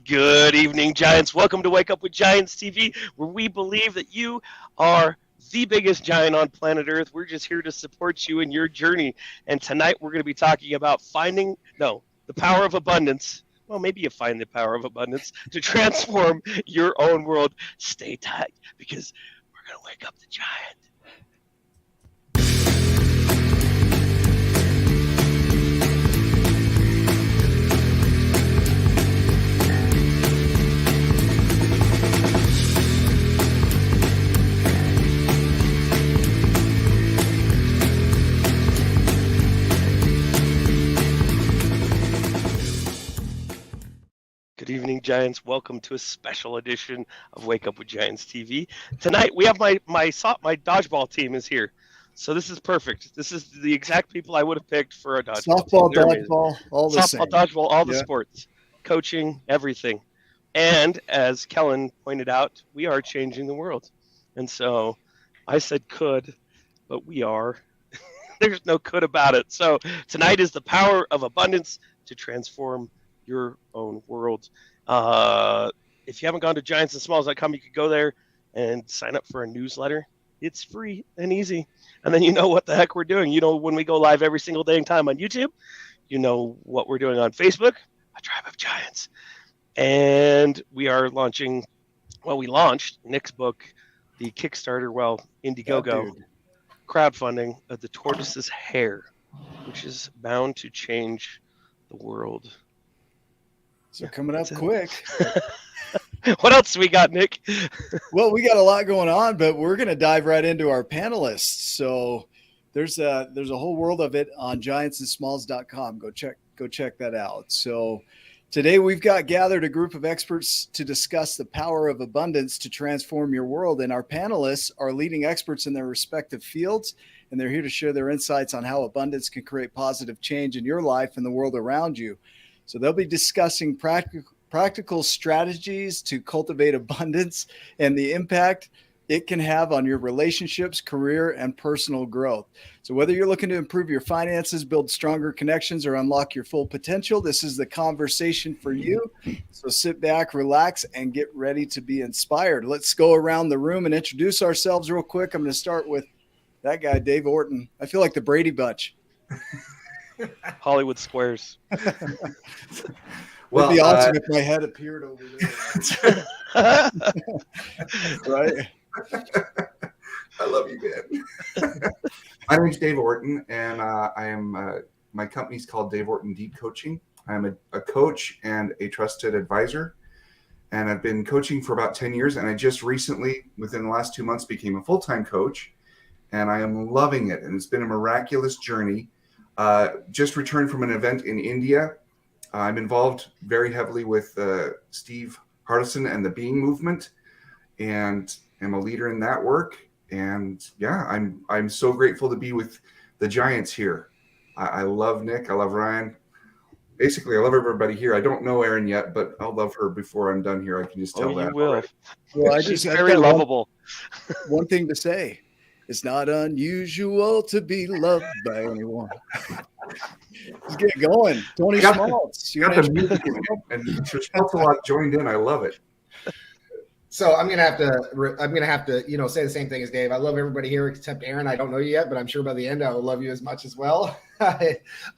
Good evening, Giants. Welcome to Wake Up with Giants TV, where we believe that you are the biggest giant on planet Earth. We're just here to support you in your journey. And tonight we're going to be talking about the power of abundance. Well, maybe you find the power of abundance to transform your own world. Stay tight because we're going to wake up the giant. Good evening, Giants. Welcome to a special edition of Wake Up with Giants TV. Tonight we have my dodgeball team is here, so this is perfect. This is the exact people I would have picked for a dodgeball. Softball, dodgeball, all the same. Softball, dodgeball, all the sports, coaching, everything. And as Kellen pointed out, we are changing the world. And so I said could, but we are. There's no could about it. So tonight is the power of abundance to transform your own world. If you haven't gone to giantsandsmalls.com, you could go there and sign up for a newsletter. It's free and easy. And then you know what the heck we're doing. You know when we go live every single day and time on YouTube. You know what we're doing on Facebook, A Tribe of Giants. And we are launching, we launched Nick's book, the Kickstarter, Indiegogo crowdfunding of the Tortoise's hair, which is bound to change the world. So coming up quick. What else we got, Nick? Well, we got a lot going on, but we're going to dive right into our panelists. So there's a whole world of it on giantsandsmalls.com. Go check that out. So today we've got gathered a group of experts to discuss the power of abundance to transform your world. And our panelists are leading experts in their respective fields, and they're here to share their insights on how abundance can create positive change in your life and the world around you. So they'll be discussing practical strategies to cultivate abundance and the impact it can have on your relationships, career, and personal growth. So whether you're looking to improve your finances, build stronger connections, or unlock your full potential, this is the conversation for you. So sit back, relax, and get ready to be inspired. Let's go around the room and introduce ourselves real quick. I'm going to start with that guy, David Orton. I feel like the Brady Bunch. Hollywood Squares. Well, it'd be awesome if my head appeared over there. Right? I love you, man. My name is David Orton, and I am my company's called Dave Orton Deep Coaching. I'm a coach and a trusted advisor, and I've been coaching for about 10 years, and I just recently, within the last 2 months, became a full-time coach, and I am loving it, and it's been a miraculous journey. Just returned from an event in India. I'm involved very heavily with Steve Hardison and the Being Movement, and am a leader in that work. And yeah, I'm so grateful to be with the Giants here. I love Nick. I love Ryan. Basically, I love everybody here. I don't know Erin yet, but I'll love her before I'm done here. I can just tell that. You will. Already. Well, She's very lovable. One thing to say. It's not unusual to be loved by anyone. Let's get going. Tony Schmaltz. You got the music and Schmaltz a lot joined in. I love it. So I'm gonna have to, say the same thing as Dave. I love everybody here except Erin. I don't know you yet, but I'm sure by the end I will love you as much as well.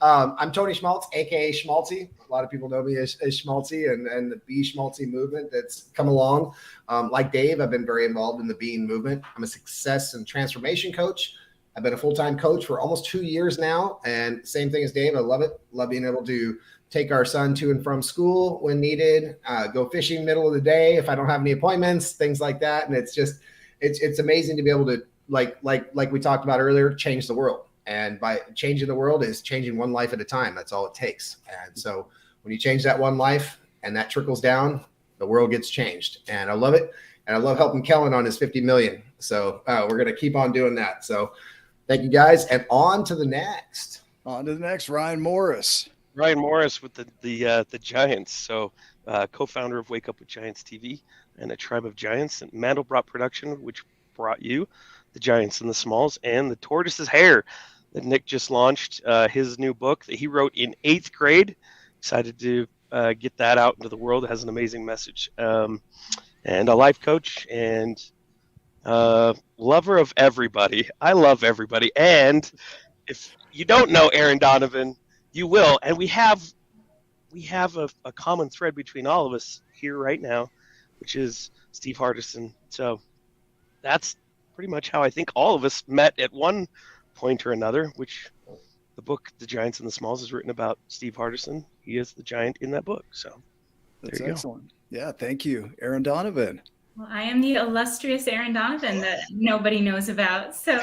I'm Tony Schmaltz, aka Schmaltzy. A lot of people know me as Schmaltzy and the Be Schmaltzy movement that's come along. Like Dave, I've been very involved in the Being movement. I'm a success and transformation coach. I've been a full-time coach for almost 2 years now, and same thing as Dave. I love it. Love being able to take our son to and from school when needed, go fishing middle of the day if I don't have any appointments, things like that. And it's amazing to be able to, like we talked about earlier, change the world. And by changing the world is changing one life at a time. That's all it takes. And so when you change that one life and that trickles down, the world gets changed. And I love it. And I love helping Kellen on his 50 million. So we're going to keep on doing that. So thank you guys. And on to the next. Ryan Morris. Ryan Morris with the Giants. So co-founder of Wake Up with Giants TV and A Tribe of Giants, and Mandelbrot Production, which brought you the Giants and the Smalls and the Tortoise's Hair that Nick just launched his new book that he wrote in 8th grade. Excited to get that out into the world. It has an amazing message. And a life coach and lover of everybody. I love everybody. And if you don't know Erin Donovan, you will. And we have a common thread between all of us here right now, which is Steve Hardison. So that's pretty much how I think all of us met at one point or another, which the book, The Giants and the Smalls, is written about Steve Hardison. He is the giant in that book. So that's excellent. Yeah, thank you. Erin Donovan. Well, I am the illustrious Erin Donovan that nobody knows about. So,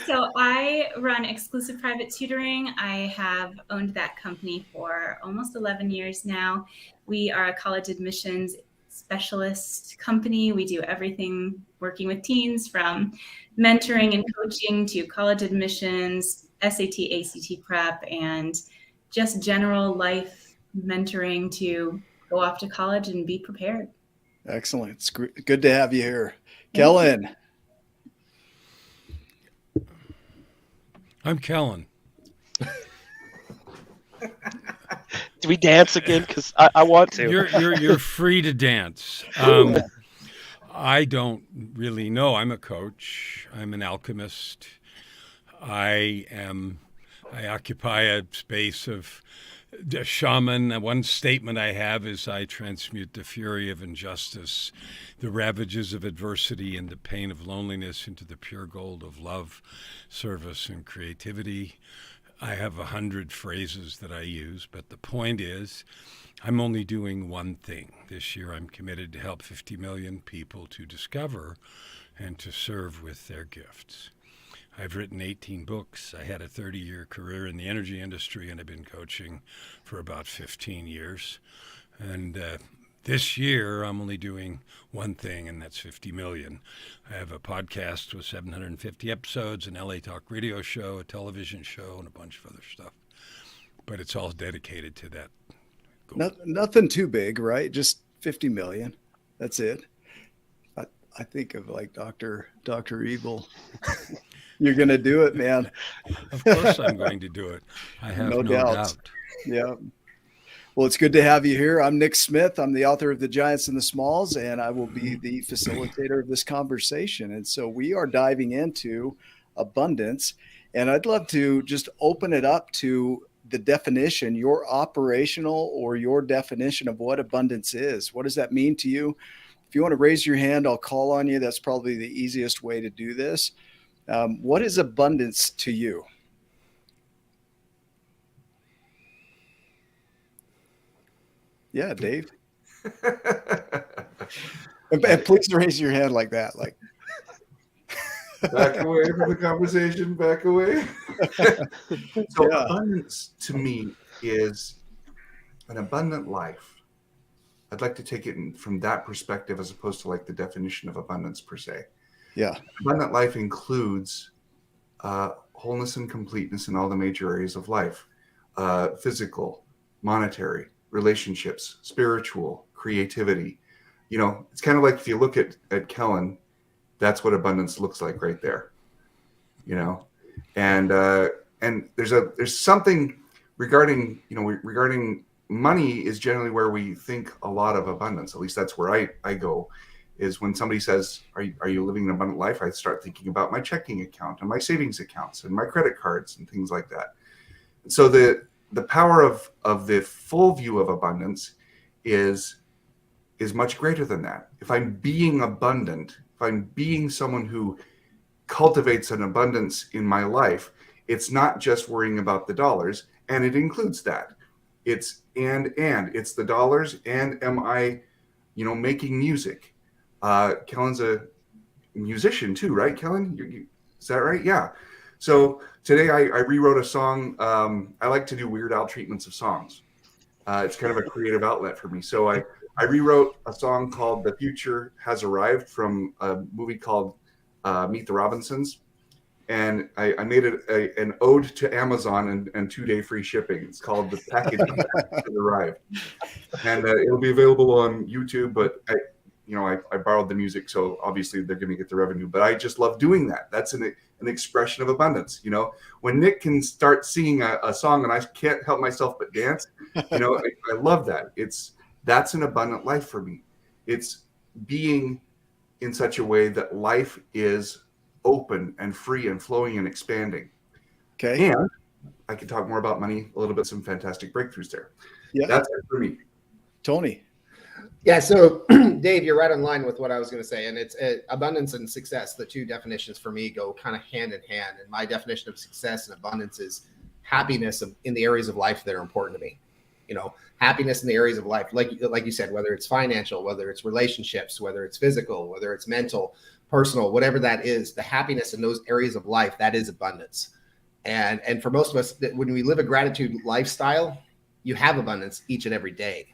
so I run Exclusive Private Tutoring. I have owned that company for almost 11 years now. We are a college admissions specialist company. We do everything working with teens, from mentoring and coaching to college admissions, SAT, ACT prep, and just general life mentoring to go off to college and be prepared. Excellent. It's good to have you here. Kellen. I'm Kellen. Do we dance again? Because I want to. You're free to dance. I don't really know. I'm a coach. I'm an alchemist. I occupy a space of a shaman. One statement I have is I transmute the fury of injustice, the ravages of adversity, and the pain of loneliness into the pure gold of love, service, and creativity. I have 100 phrases that I use, but the point is I'm only doing one thing. This year I'm committed to help 50 million people to discover and to serve with their gifts. I've written 18 books. I had a 30-year career in the energy industry, and I've been coaching for about 15 years. And this year, I'm only doing one thing, and that's 50 million. I have a podcast with 750 episodes, an LA Talk radio show, a television show, and a bunch of other stuff. But it's all dedicated to that goal. Nothing too big, right? Just 50 million. That's it. I think of like Dr. Evil. You're going to do it, man. Of course I'm going to do it. I have no doubt. Yeah. Well, it's good to have you here. I'm Nick Smith. I'm the author of The Giants and the Smalls, and I will be the facilitator of this conversation. And so we are diving into abundance, and I'd love to just open it up to the definition, your operational or your definition of what abundance is. What does that mean to you? If you want to raise your hand, I'll call on you. That's probably the easiest way to do this. What is abundance to you? Yeah, Dave. and please raise your hand like that. Like, back away from the conversation. Back away. So abundance to me is an abundant life. I'd like to take it from that perspective as opposed to like the definition of abundance per se. Yeah. Abundant life includes wholeness and completeness in all the major areas of life, physical, monetary, relationships, spiritual, creativity. You know, it's kind of like if you look at Kellen, that's what abundance looks like right there. You know, and there's something regarding money is generally where we think a lot of abundance. At least that's where I go. Is when somebody says, are you living an abundant life? I start thinking about my checking account and my savings accounts and my credit cards and things like that. So the power of the full view of abundance is much greater than that. If I'm being abundant, if I'm being someone who cultivates an abundance in my life, it's not just worrying about the dollars, and it includes that. It's it's the dollars, and am I, making music? Kellen's a musician too, right, Kellen? Is that right? Yeah. So today I rewrote a song. I like to do Weird Al treatments of songs. It's kind of a creative outlet for me. So I rewrote a song called The Future Has Arrived from a movie called Meet the Robinsons. And I made it an ode to Amazon and 2-day free shipping. It's called The Package Has Arrived. And it'll be available on YouTube, but I borrowed the music, so obviously they're going to get the revenue, but I just love doing that. That's an expression of abundance. When Nick can start singing a song and I can't help myself but dance, I love that. That's an abundant life for me. It's being in such a way that life is open and free and flowing and expanding. Okay. And I can talk more about money a little bit, some fantastic breakthroughs there. Yeah. That's it for me. Tony. Yeah. So Dave, you're right in line with what I was going to say. And it's abundance and success. The two definitions for me go kind of hand in hand. And my definition of success and abundance is happiness in the areas of life that are important to me. Happiness in the areas of life, like you said, whether it's financial, whether it's relationships, whether it's physical, whether it's mental, personal, whatever that is, the happiness in those areas of life, that is abundance. And for most of us, when we live a gratitude lifestyle, you have abundance each and every day.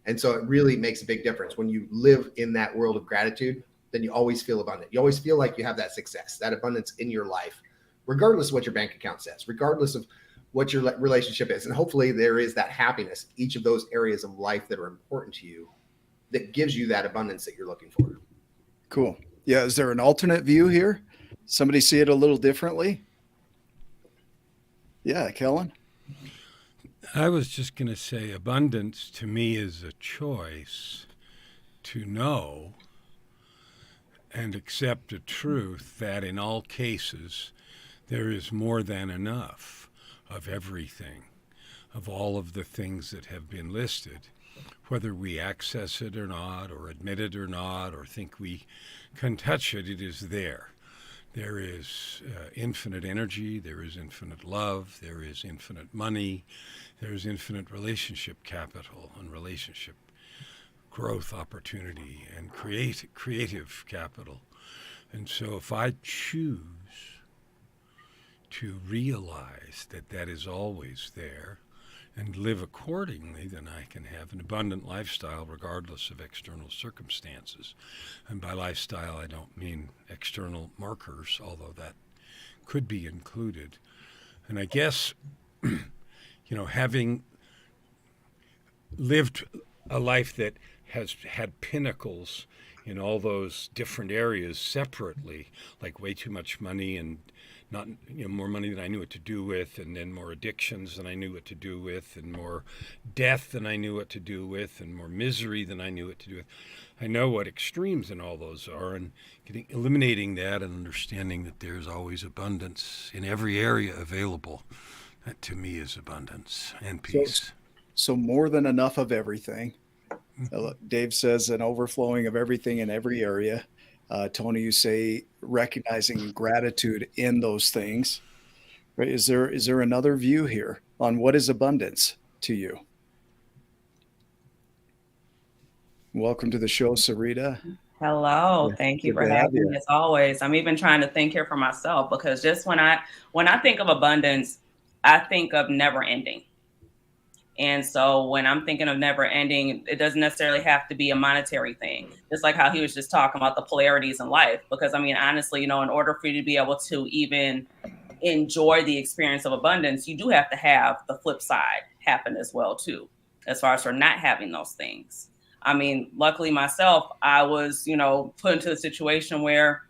And so it really makes a big difference. When you live in that world of gratitude, then you always feel abundant. You always feel like you have that success, that abundance in your life, regardless of what your bank account says, regardless of what your relationship is. And hopefully there is that happiness, each of those areas of life that are important to you, that gives you that abundance that you're looking for. Cool. Yeah. Is there an alternate view here? Somebody see it a little differently? Yeah, Kellen? I was just going to say abundance to me is a choice to know and accept a truth that in all cases there is more than enough of everything, of all of the things that have been listed, whether we access it or not, or admit it or not, or think we can touch it, it is there. There is infinite energy, there is infinite love, there is infinite money, there is infinite relationship capital and relationship growth opportunity and creative capital. And so if I choose to realize that is always there and live accordingly, then I can have an abundant lifestyle regardless of external circumstances. And by lifestyle, I don't mean external markers, although that could be included. And I guess, having lived a life that has had pinnacles in all those different areas separately, like way too much money and not more money than I knew what to do with, and then more addictions than I knew what to do with, and more death than I knew what to do with, and more misery than I knew what to do with. I know what extremes in all those are, and eliminating that and understanding that there's always abundance in every area available, that to me is abundance and peace. So more than enough of everything. Dave says an overflowing of everything in every area. Tony, you say recognizing gratitude in those things. Right? Is there another view here on what is abundance to you? Welcome to the show, Sarita. Hello. Thank you for having me as always. I'm even trying to think here for myself, because just when I think of abundance, I think of never ending. And so when I'm thinking of never ending, it doesn't necessarily have to be a monetary thing. Just like how he was just talking about the polarities in life. Because honestly, in order for you to be able to even enjoy the experience of abundance, you do have to have the flip side happen as well too, as far as for not having those things. Luckily myself, I was, put into a situation where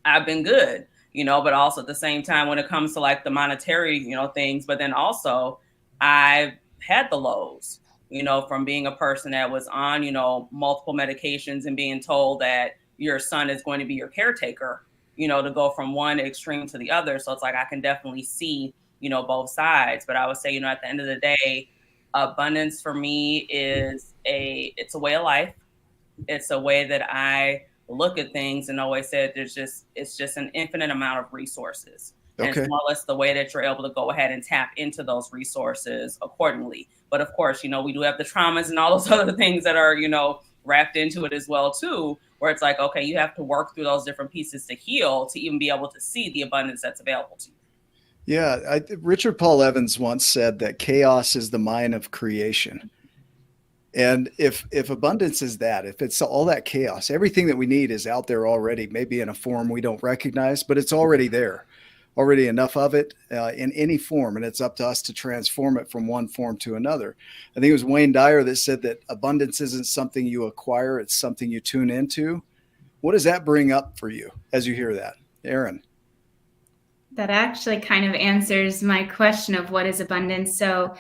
I've been good, but also at the same time, when it comes to like the monetary, things, but then also I've had the lows, from being a person that was on, multiple medications and being told that your son is going to be your caretaker, to go from one extreme to the other. So it's like, I can definitely see, both sides. But I would say, at the end of the day, abundance for me is it's a way of life. It's a way that I look at things, and always said it's just an infinite amount of resources. And it's more or less the way that you're able to go ahead and tap into those resources accordingly. But of course, we do have the traumas and all those other things that are, wrapped into it as well too, where it's like, okay, you have to work through those different pieces to heal, to even be able to see the abundance that's available to you. Yeah. Richard Paul Evans once said that chaos is the mind of creation. And if abundance is that, if it's all that chaos, everything that we need is out there already, maybe in a form we don't recognize, but it's already there. already enough of it in any form, and it's up to us to transform it from one form to another. I think it was Wayne Dyer that said that abundance isn't something you acquire, it's something you tune into. What does that bring up for you as you hear that, Erin? That actually kind of answers my question of what is abundance. So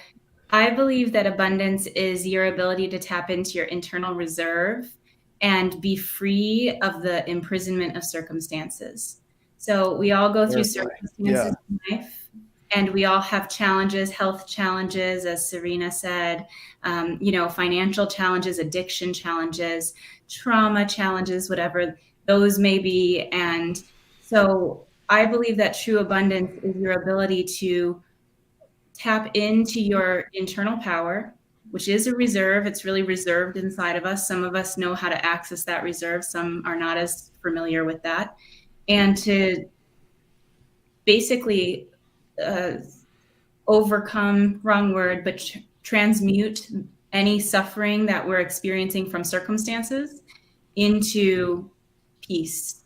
I believe that abundance is your ability to tap into your internal reserve and be free of the imprisonment of circumstances. So we all go through circumstances in life, and we all have challenges, health challenges, as Serena said, financial challenges, addiction challenges, trauma challenges, whatever those may be. And so I believe that true abundance is your ability to tap into your internal power, which is a reserve. It's really reserved inside of us. Some of us know how to access that reserve. Some are not as familiar with that. And to basically overcome, wrong word, but transmute any suffering that we're experiencing from circumstances into peace.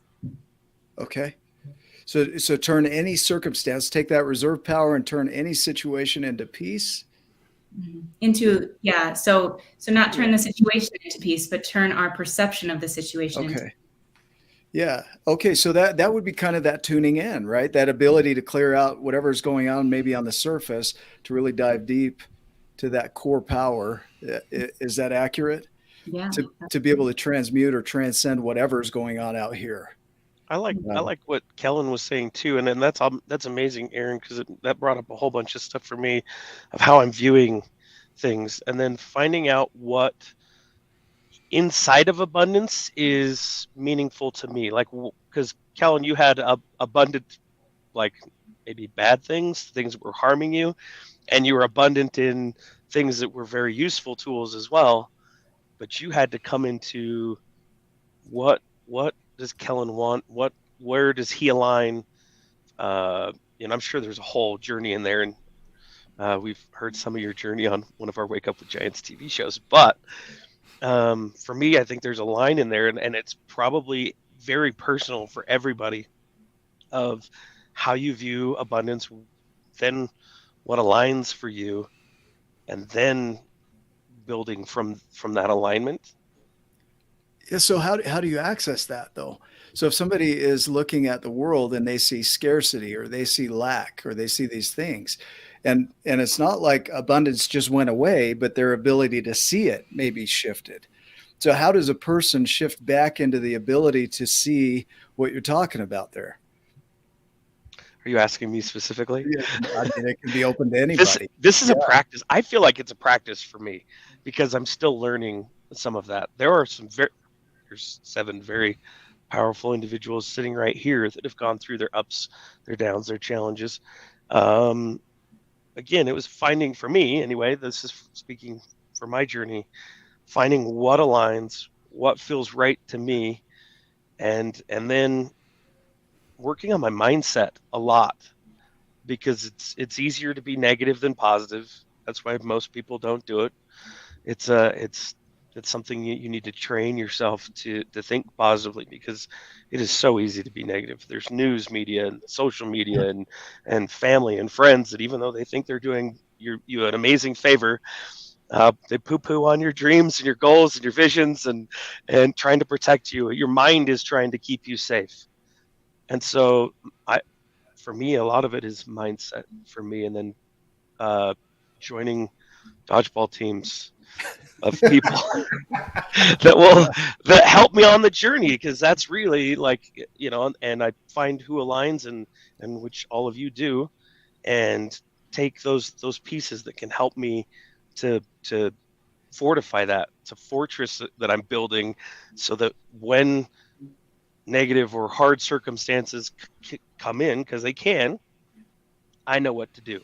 Okay. So turn any circumstance, take that reserve power and turn any situation into peace. So not turn the situation into peace, but turn our perception of the situation into peace. Yeah. Okay. So that would be kind of that tuning in, right? That ability to clear out whatever's going on, maybe on the surface, to really dive deep to that core power. Is that accurate? Yeah. To be able to transmute or transcend whatever's going on out here. I like what Kellen was saying too, and then that's amazing, Erin, because that brought up a whole bunch of stuff for me of how I'm viewing things, and then finding out what inside of abundance is meaningful to me. Like, because Kellen, you had abundant, like maybe bad things that were harming you, and you were abundant in things that were very useful tools as well. But you had to come into what does Kellen want? Where does he align? And I'm sure there's a whole journey in there, and we've heard some of your journey on one of our Wake Up with Giants TV shows. But for me, I think there's a line in there, and it's probably very personal for everybody of how you view abundance, then what aligns for you, and then building from that alignment. Yeah. So how do you access that though? So if somebody is looking at the world and they see scarcity or they see lack or they see these things, and it's not like abundance just went away, but their ability to see it may be shifted. So how does a person shift back into the ability to see what you're talking about there? Are you asking me specifically? Yeah, I mean, it can be open to anybody. This is a practice. I feel like it's a practice for me because I'm still learning some of that. There's 7 very powerful individuals sitting right here that have gone through their ups, their downs, their challenges. Again, it was finding, for me anyway, this is speaking for my journey, finding what aligns, what feels right to me, and then working on my mindset a lot, because it's easier to be negative than positive. That's why most people don't do it. It's something you need to train yourself to think positively, because it is so easy to be negative. There's news media and social media and family and friends that, even though they think they're doing you an amazing favor, they poo-poo on your dreams and your goals and your visions and trying to protect you. Your mind is trying to keep you safe. And so for me, a lot of it is mindset for me, and then joining dodgeball teams of people that help me on the journey, because that's really like, and I find who aligns and which all of you do, and take those pieces that can help me to fortify that. It's a fortress that I'm building, so that when negative or hard circumstances come in, because they can, I know what to do.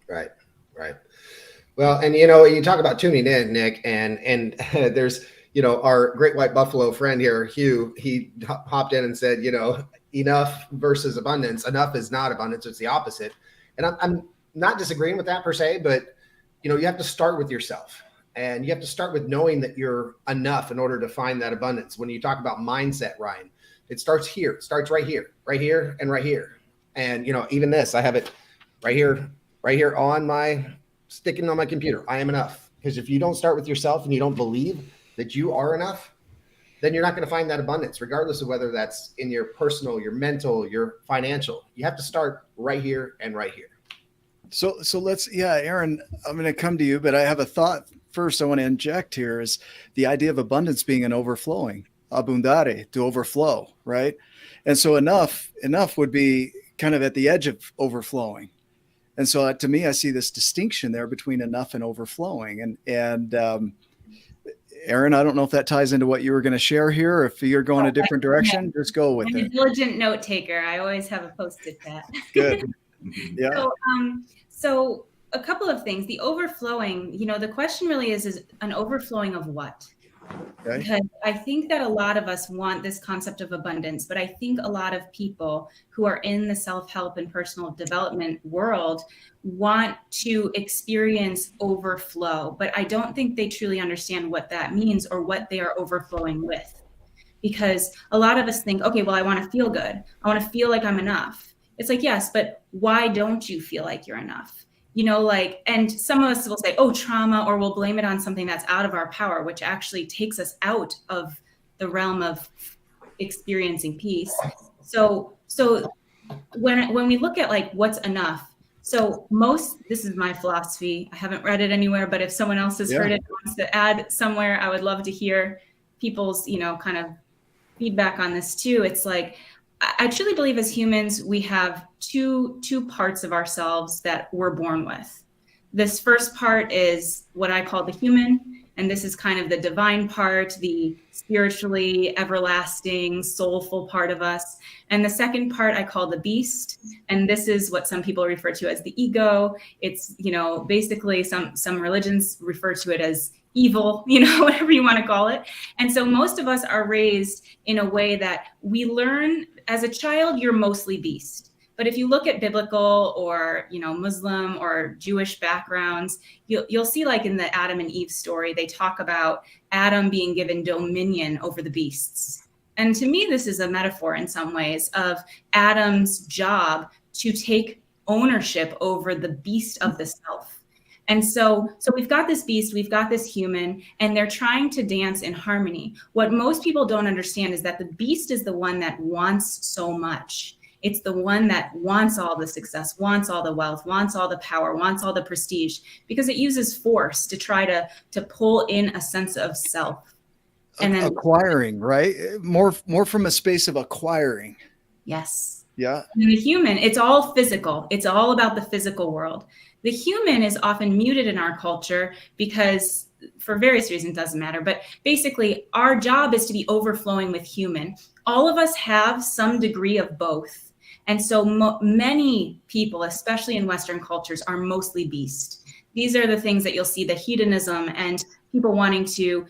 Right. Well, and you talk about tuning in, Nick, and there's our great white buffalo friend here, Hugh. He hopped in and said, enough versus abundance. Enough is not abundance; it's the opposite. And I'm not disagreeing with that per se, but you have to start with yourself, and you have to start with knowing that you're enough in order to find that abundance. When you talk about mindset, Ryan, it starts here. It starts right here, and right here. And, even this, I have it right here sticking on my computer. I am enough. Because if you don't start with yourself and you don't believe that you are enough, then you're not going to find that abundance, regardless of whether that's in your personal, your mental, your financial. You have to start right here and right here. So let's, Erin, I'm going to come to you, but I have a thought first I want to inject here is the idea of abundance being an overflowing, abundare, to overflow, right? And so enough would be kind of at the edge of overflowing. And so to me, I see this distinction there between enough and overflowing. And Erin, I don't know if that ties into what you were going to share here. If you're going a different direction, just go with it. I'm a diligent note taker. I always have a Post-it pad. Good. Yeah. So a couple of things. The overflowing, the question really is an overflowing of what? Okay. Because I think that a lot of us want this concept of abundance, but I think a lot of people who are in the self-help and personal development world want to experience overflow, but I don't think they truly understand what that means or what they are overflowing with. Because a lot of us think, okay, well, I want to feel good. I want to feel like I'm enough. It's like, yes, but why don't you feel like you're enough? And some of us will say, oh, trauma, or we'll blame it on something that's out of our power, which actually takes us out of the realm of experiencing peace. So when we look at like what's enough, this is my philosophy. I haven't read it anywhere, but if someone else has heard it, wants to add somewhere, I would love to hear people's, kind of feedback on this too. It's like, I truly believe as humans, we have two parts of ourselves that we're born with. This first part is what I call the human, and this is kind of the divine part, the spiritually everlasting, soulful part of us. And the second part I call the beast, and this is what some people refer to as the ego. It's, basically some religions refer to it as evil, whatever you want to call it. And so most of us are raised in a way that we learn as a child, you're mostly beast. But if you look at biblical or, Muslim or Jewish backgrounds, you'll see like in the Adam and Eve story, they talk about Adam being given dominion over the beasts. And to me, this is a metaphor in some ways of Adam's job to take ownership over the beast of the self. And so we've got this beast, we've got this human, and they're trying to dance in harmony. What most people don't understand is that the beast is the one that wants so much. It's the one that wants all the success, wants all the wealth, wants all the power, wants all the prestige, because it uses force to try to pull in a sense of self. And then acquiring, right? More from a space of acquiring. Yes. Yeah. And the human, it's all physical. It's all about the physical world. The human is often muted in our culture because for various reasons, doesn't matter. But basically, our job is to be overflowing with human. All of us have some degree of both. And so many people, especially in Western cultures, are mostly beast. These are the things that you'll see, the hedonism and people wanting to,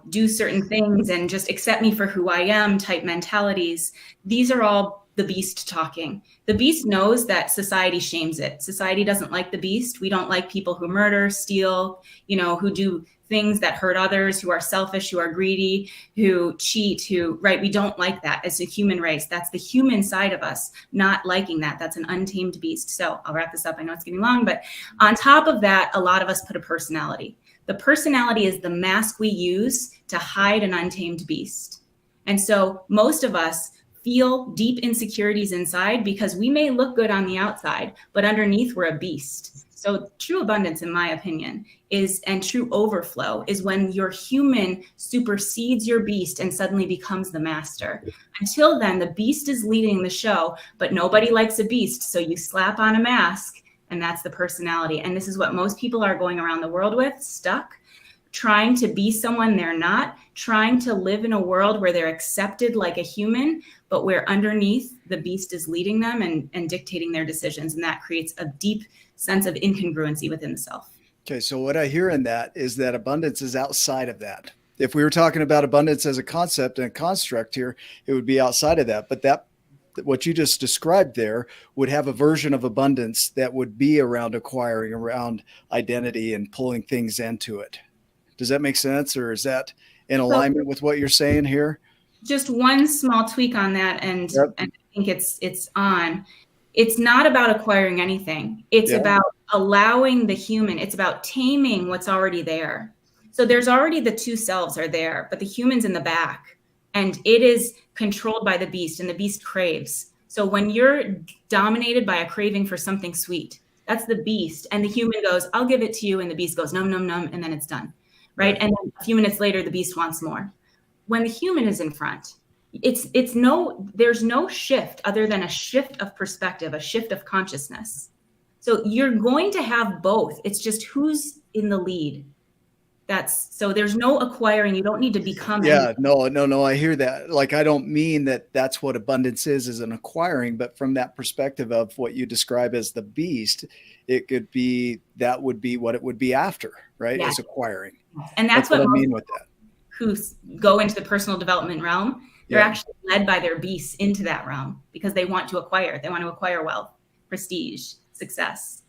do certain things and just accept me for who I am type mentalities. These are all the beast talking. The beast knows that society shames it. Society doesn't like the beast. We don't like people who murder, steal, who do things that hurt others, who are selfish, who are greedy, who cheat, we don't like that as a human race. That's the human side of us, not liking that. That's an untamed beast. So I'll wrap this up. I know it's getting long, but on top of that, a lot of us put a personality. The personality is the mask we use to hide an untamed beast. And so most of us feel deep insecurities inside because we may look good on the outside, but underneath we're a beast. So true abundance, in my opinion, and true overflow is when your human supersedes your beast and suddenly becomes the master. Until then, the beast is leading the show, but nobody likes a beast. So you slap on a mask and that's the personality. And this is what most people are going around the world with, stuck, trying to be someone they're not, trying to live in a world where they're accepted like a human, but where underneath the beast is leading them and dictating their decisions. And that creates a deep sense of incongruency within the self. Okay, so what I hear in that is that abundance is outside of that. If we were talking about abundance as a concept and a construct here, it would be outside of that. But what you just described there would have a version of abundance that would be around acquiring, around identity and pulling things into it. Does that make sense? Or is that in alignment with what you're saying here? Just one small tweak on that. And think it's on. It's not about acquiring anything. It's about allowing the human. It's about taming what's already there. So there's already the two selves are there, but the human's in the back, and it is controlled by the beast, and the beast craves. So when you're dominated by a craving for something sweet, that's the beast, and the human goes, "I'll give it to you," and the beast goes, "Num, num, num," and then it's done, right? And then a few minutes later, the beast wants more. When the human is in front, there's no shift other than a shift of perspective, a shift of consciousness. So you're going to have both. It's just who's in the lead. So there's no acquiring. You don't need to become. Yeah, no. I hear that. Like, I don't mean that that's what abundance is an acquiring, but from that perspective of what you describe as the beast, that would be what it would be after, right? Yeah. Is acquiring. And that's what I mean with that. Who go into the personal development realm, they're actually led by their beasts into that realm because they want to acquire. They want to acquire wealth, prestige, success,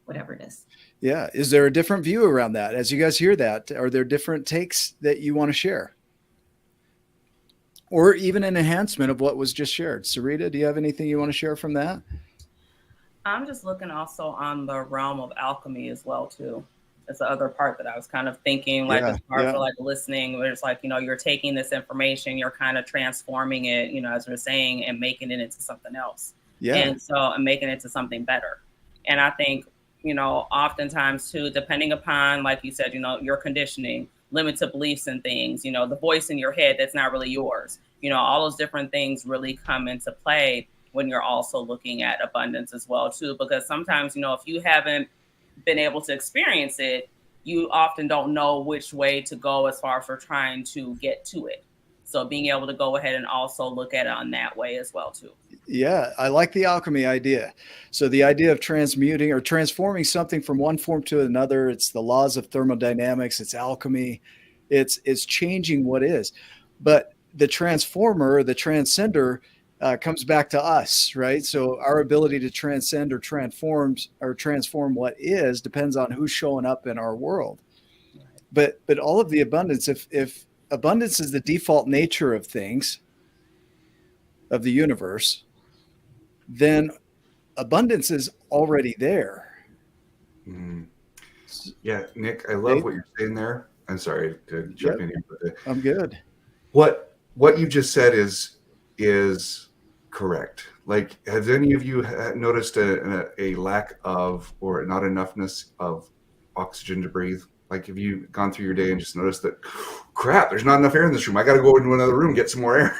whatever it is. Yeah. Is there a different view around that? As you guys hear that, are there different takes that you want to share? Or even an enhancement of what was just shared? Sarita, do you have anything you want to share from that? I'm just looking also on the realm of alchemy as well, too. That's the other part that I was kind of thinking, like, as far as like listening, where it's like, you're taking this information, you're kind of transforming it, as we're saying, and making it into something else. Yeah. And so I'm making it to something better. And I think, oftentimes too, depending upon, like you said, your conditioning, limited beliefs and things, the voice in your head that's not really yours, all those different things really come into play when you're also looking at abundance as well, too, because sometimes, if you haven't been able to experience it, you often don't know which way to go as far for trying to get to it. So being able to go ahead and also look at it on that way as well, too. Yeah, I like the alchemy idea. So the idea of transmuting or transforming something from one form to another, it's the laws of thermodynamics, it's alchemy, it's changing what is. But the transformer, the transcender, comes back to us, right? So our ability to transcend or transform what is depends on who's showing up in our world. But all of the abundance, if abundance is the default nature of things, of the universe, then abundance is already there. Mm. Yeah, Nick, I love what you're saying there. I'm sorry to jump in here, but I'm good. What you just said is correct. Like, has any of you noticed a lack of or not enoughness of oxygen to breathe? Like, have you gone through your day and just noticed that, crap, there's not enough air in this room. I got to go into another room, get some more air.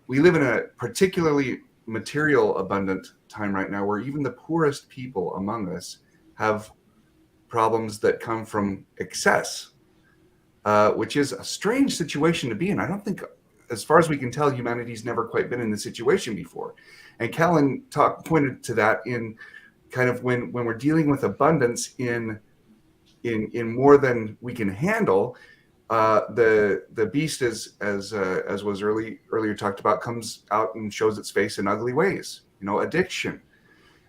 We live in a particularly material abundant time right now where even the poorest people among us have problems that come from excess, which is a strange situation to be in. I don't think, as far as we can tell, humanity's never quite been in this situation before. And Kellen pointed to that in kind of when we're dealing with abundance in more than we can handle. The beast, as was earlier talked about, comes out and shows its face in ugly ways. Addiction.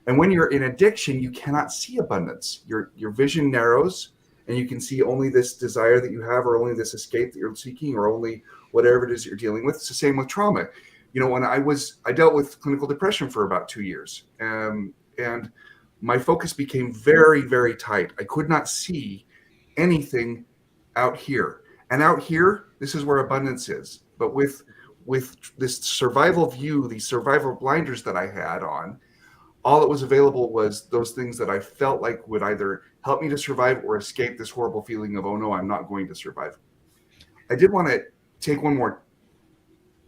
And when you're in addiction, you cannot see abundance. Your vision narrows, and you can see only this desire that you have, or only this escape that you're seeking, or only whatever it is that you're dealing with. It's the same with trauma. When I dealt with clinical depression for about 2 years, and my focus became very, very tight. I could not see anything out here. And out here, this is where abundance is. But with this survival view, these survival blinders that I had on, all that was available was those things that I felt like would either help me to survive or escape this horrible feeling of, oh no, I'm not going to survive. I did want to take one more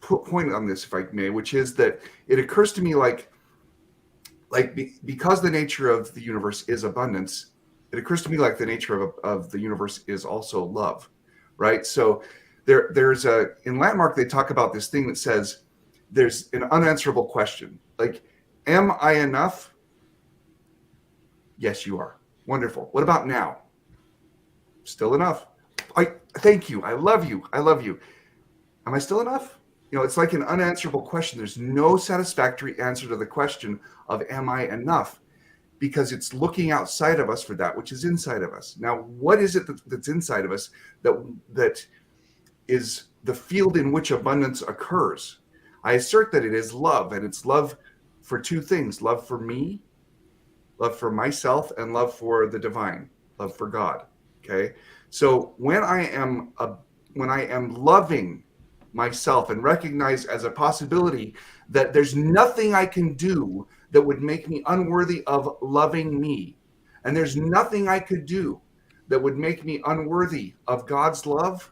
point on this, if I may, which is that it occurs to me because the nature of the universe is abundance, it occurs to me like the nature of the universe is also love. Right. So there's in Landmark, they talk about this thing that says there's an unanswerable question. Like, am I enough? Yes, you are. Wonderful. What about now? Still enough. Thank you. I love you. I love you. Am I still enough? It's like an unanswerable question. There's no satisfactory answer to the question of am I enough? Because it's looking outside of us for that which is inside of us. Now, what is it that's inside of us that the field in which abundance occurs. I assert that it is love, and it's love for two things: love for me, love for myself, and love for the divine, love for God. Okay, so when I am loving myself and recognize as a possibility that there's nothing I can do that would make me unworthy of loving me, and there's nothing I could do that would make me unworthy of God's love,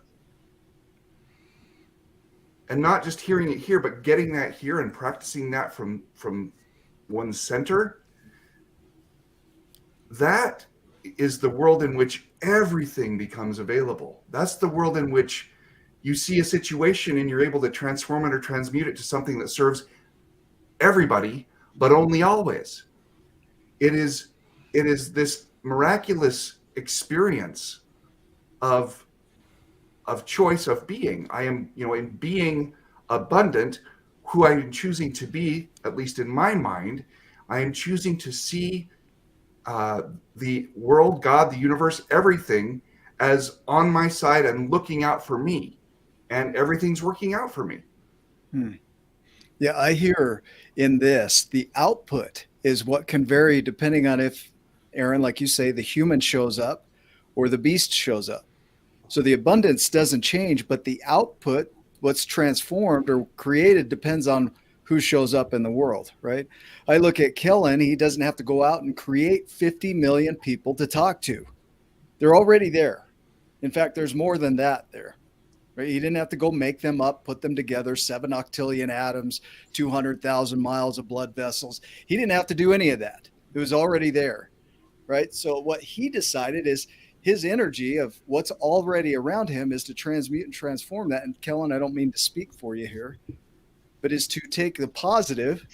and not just hearing it here, but getting that here and practicing that from one's center, that is the world in which everything becomes available. That's the world in which you see a situation and you're able to transform it or transmute it to something that serves everybody, but only always. It is this miraculous experience of choice, of being. I am, in being abundant, who I am choosing to be, at least in my mind, I am choosing to see the world, God, the universe, everything as on my side and looking out for me, and everything's working out for me. Yeah, I hear in this, the output is what can vary depending on if, Erin, like you say, the human shows up or the beast shows up. So the abundance doesn't change, but the output, what's transformed or created, depends on who shows up in the world, right? I look at Kellen, he doesn't have to go out and create 50 million people to talk to. They're already there. In fact, there's more than that there. Right? He didn't have to go make them up, put them together, 7 octillion atoms, 200,000 miles of blood vessels. He didn't have to do any of that. It was already there, right? So what he decided is his energy of what's already around him is to transmute and transform that. And Kellen, I don't mean to speak for you here, but is to take the positive,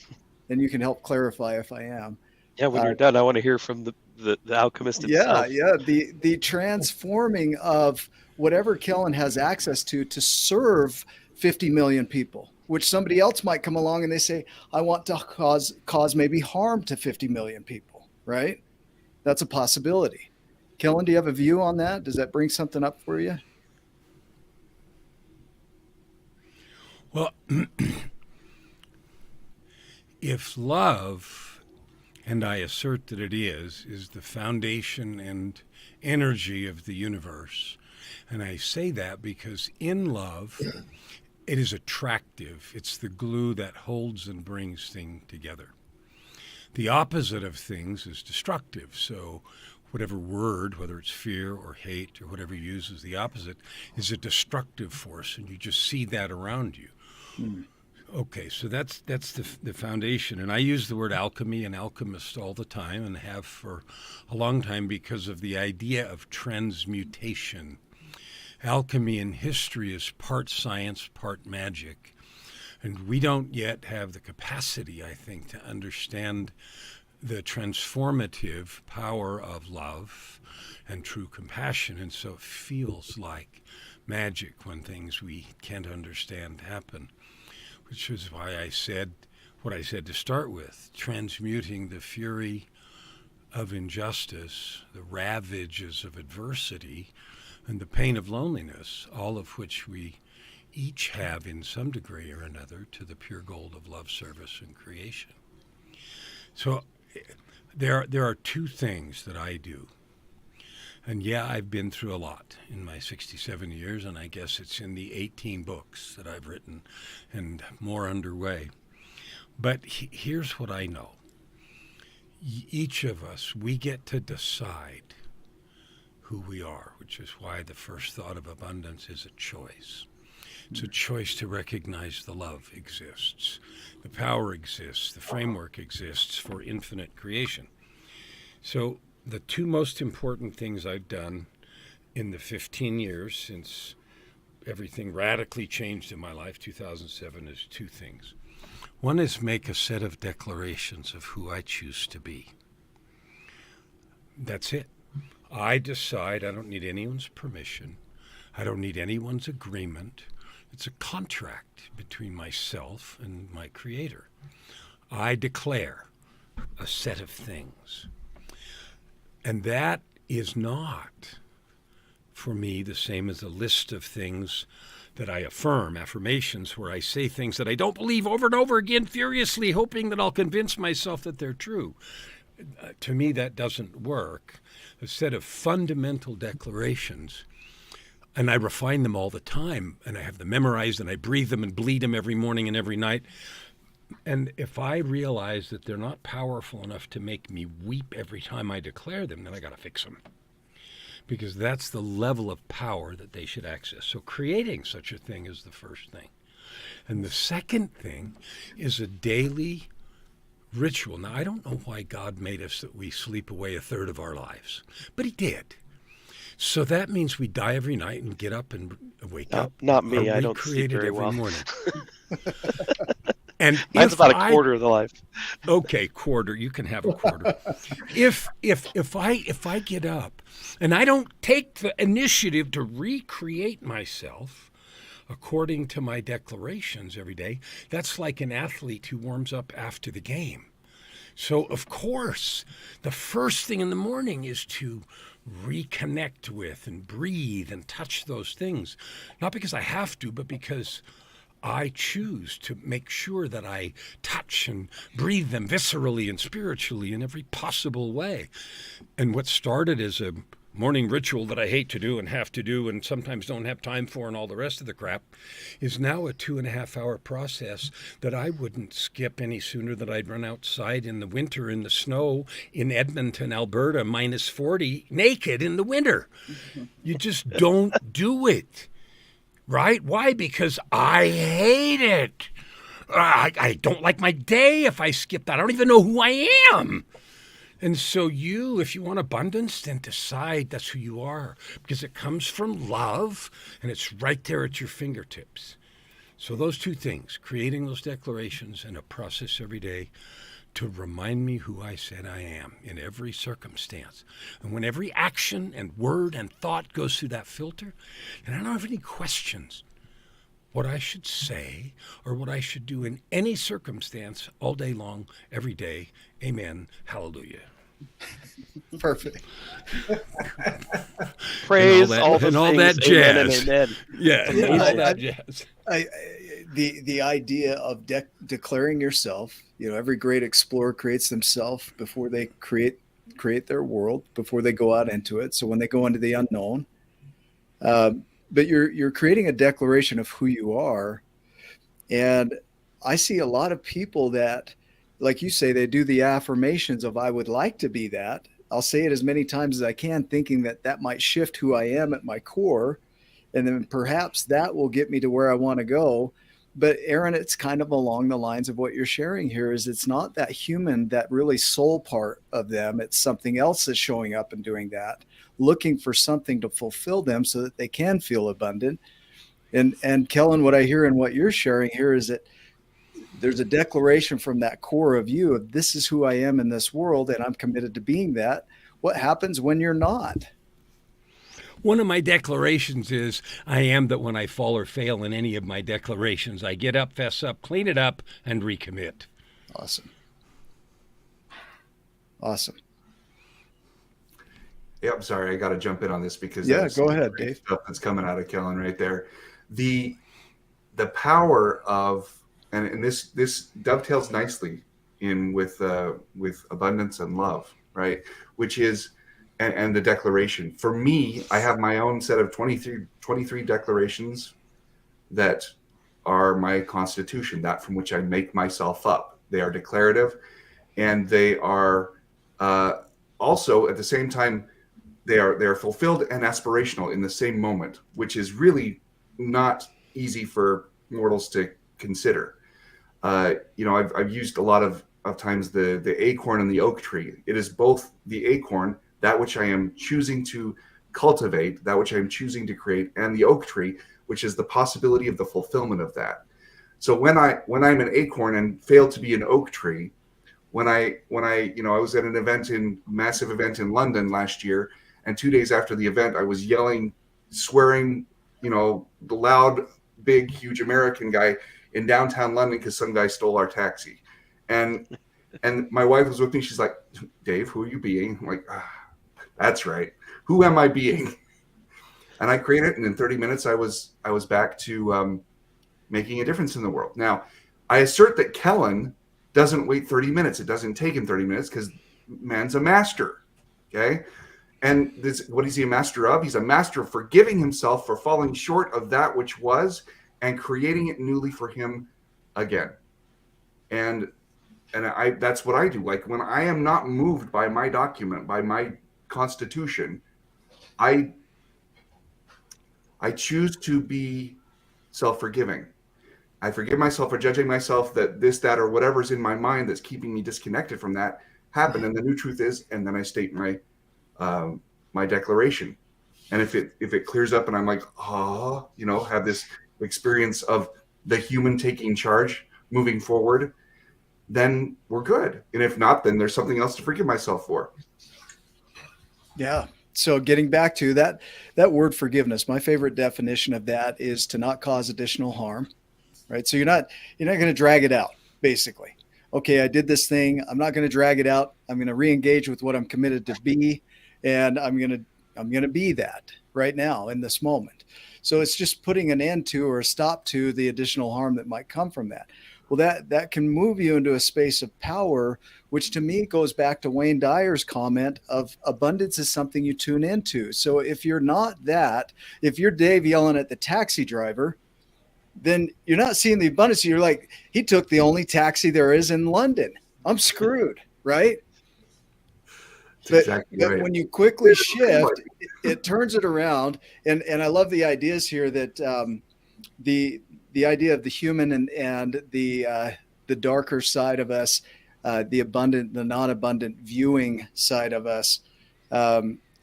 and you can help clarify if I am. Yeah, when you're done, I want to hear from the alchemist himself. Yeah, the transforming of whatever Kellen has access to serve 50 million people, which somebody else might come along and they say, I want to cause maybe harm to 50 million people, right? That's a possibility. Kellen, do you have a view on that? Does that bring something up for you? Well, if love, and I assert that it is the foundation and energy of the universe, and I say that because in love, it is attractive. It's the glue that holds and brings things together. The opposite of things is destructive. So whatever word, whether it's fear or hate or whatever you use as the opposite, is a destructive force, and you just see that around you. Okay, so that's the foundation. And I use the word alchemy and alchemist all the time, and have for a long time, because of the idea of transmutation. Alchemy in history is part science, part magic. And we don't yet have the capacity, I think, to understand the transformative power of love and true compassion. And so it feels like magic when things we can't understand happen, which is why I said what I said to start with, transmuting the fury of injustice, the ravages of adversity, and the pain of loneliness, all of which we each have in some degree or another, to the pure gold of love, service, and creation. So there are two things that I do. And yeah, I've been through a lot in my 67 years, and I guess it's in the 18 books that I've written and more underway. But here's what I know. Each of us, we get to decide who we are, which is why the first thought of abundance is a choice. It's a choice to recognize the love exists, the power exists, the framework exists for infinite creation. So the two most important things I've done in the 15 years since everything radically changed in my life, 2007, is two things. One is make a set of declarations of who I choose to be. That's it. I decide. I don't need anyone's permission. I don't need anyone's agreement. It's a contract between myself and my Creator. I declare a set of things. And that is not, for me, the same as a list of things that I affirm, affirmations where I say things that I don't believe over and over again, furiously hoping that I'll convince myself that they're true. To me, that doesn't work. A set of fundamental declarations, and I refine them all the time, and I have them memorized, and I breathe them and bleed them every morning and every night. And if I realize that they're not powerful enough to make me weep every time I declare them, then I got to fix them. Because that's the level of power that they should access. So creating such a thing is the first thing. And the second thing is a daily ritual. Now, I don't know why God made us that we sleep away a third of our lives, but he did. So that means we die every night and get up and wake up. Not me. I don't sleep very every well. Morning. And mine's about a quarter of the life. Okay, quarter. You can have a quarter. If I get up and I don't take the initiative to recreate myself according to my declarations every day, that's like an athlete who warms up after the game. So, of course, the first thing in the morning is to reconnect with and breathe and touch those things. Not because I have to, but because I choose to make sure that I touch and breathe them viscerally and spiritually in every possible way. And what started as a morning ritual that I hate to do and have to do and sometimes don't have time for and all the rest of the crap is now a 2.5-hour process that I wouldn't skip any sooner than I'd run outside in the winter in the snow in Edmonton, Alberta, minus 40, naked in the winter. You just don't do it. Right? Why? Because I hate it. I don't like my day if I skip that. I don't even know who I am. And so if you want abundance, then decide that's who you are, because it comes from love and it's right there at your fingertips. So those two things, creating those declarations and a process every day to remind me who I said I am in every circumstance. And when every action and word and thought goes through that filter, and I don't have any questions what I should say or what I should do in any circumstance all day long, every day. Amen. Hallelujah. Perfect. Praise all that jazz. Amen. Yeah, all that jazz. The idea of declaring yourself, every great explorer creates themselves before they create their world, before they go out into it. So when they go into the unknown, but you're creating a declaration of who you are. And I see a lot of people that, like you say, they do the affirmations of, I would like to be that. I'll say it as many times as I can, thinking that might shift who I am at my core. And then perhaps that will get me to where I want to go. But Erin, it's kind of along the lines of what you're sharing here, is it's not that human, that really soul part of them. It's something else that's showing up and doing that, looking for something to fulfill them so that they can feel abundant. And Kellen, what I hear in what you're sharing here is that there's a declaration from that core of you of, this is who I am in this world, and I'm committed to being that. What happens when you're not? One of my declarations is, I am that when I fall or fail in any of my declarations, I get up, fess up, clean it up, and recommit. Awesome. Yeah, I'm sorry. I got to jump in on this because go ahead, Dave. Stuff that's coming out of Kellen right there. The power of, and this dovetails nicely in with abundance and love, right? Which is, and the declaration. For me, I have my own set of 23 declarations that are my constitution, that from which I make myself up. They are declarative, and they are also at the same time, they are fulfilled and aspirational in the same moment, which is really not easy for mortals to consider. I've used a lot of times the acorn and the oak tree. It is both the acorn, that which I am choosing to cultivate, that which I am choosing to create, and the oak tree, which is the possibility of the fulfillment of that. So when I'm an acorn and fail to be an oak tree, when I was at an massive event in London last year, and 2 days after the event, I was yelling, swearing, the loud, big, huge American guy in downtown London because some guy stole our taxi. And my wife was with me. She's like, Dave, who are you being? I'm like, that's right. Who am I being? and I created it. And in 30 minutes, I was back to making a difference in the world. Now, I assert that Kellen doesn't wait 30 minutes. It doesn't take him 30 minutes because man's a master. Okay. And what is he a master of? He's a master of forgiving himself for falling short of that which was and creating it newly for him again. And that's what I do. Like when I am not moved by my document, by my constitution, I choose to be self-forgiving. I forgive myself for judging myself that this, that, or whatever's in my mind that's keeping me disconnected from that happened. And the new truth is, and then I state my declaration. And if it clears up and I'm like, have this experience of the human taking charge moving forward, then we're good. And if not, then there's something else to forgive myself for. Yeah. So getting back to that word forgiveness, my favorite definition of that is to not cause additional harm, right? So you're not going to drag it out, basically. Okay, I did this thing. I'm not going to drag it out. I'm going to re-engage with what I'm committed to be, and I'm going to be that right now in this moment. So it's just putting an end to or a stop to the additional harm that might come from that. Well, that can move you into a space of power, which to me goes back to Wayne Dyer's comment of abundance is something you tune into. So if you're not that, if you're Dave yelling at the taxi driver, then you're not seeing the abundance. You're like, he took the only taxi there is in London. I'm screwed, right? But when you quickly shift, it turns it around. And I love the ideas here that the idea of the human and the darker side of us, the abundant, the non-abundant viewing side of us.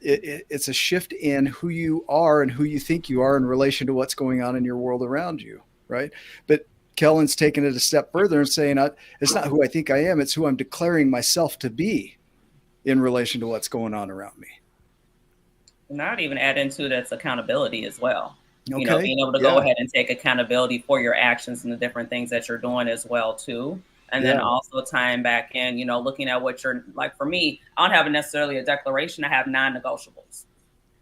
It's a shift in who you are and who you think you are in relation to what's going on in your world around you, right? But Kellen's taking it a step further and saying, it's not who I think I am, it's who I'm declaring myself to be in relation to what's going on around me. And I'd even add into that's accountability as well. Okay. Being able to go ahead and take accountability for your actions and the different things that you're doing as well, too. And then also tying back in, looking at what you're like. For me, I don't have necessarily a declaration. I have non-negotiables.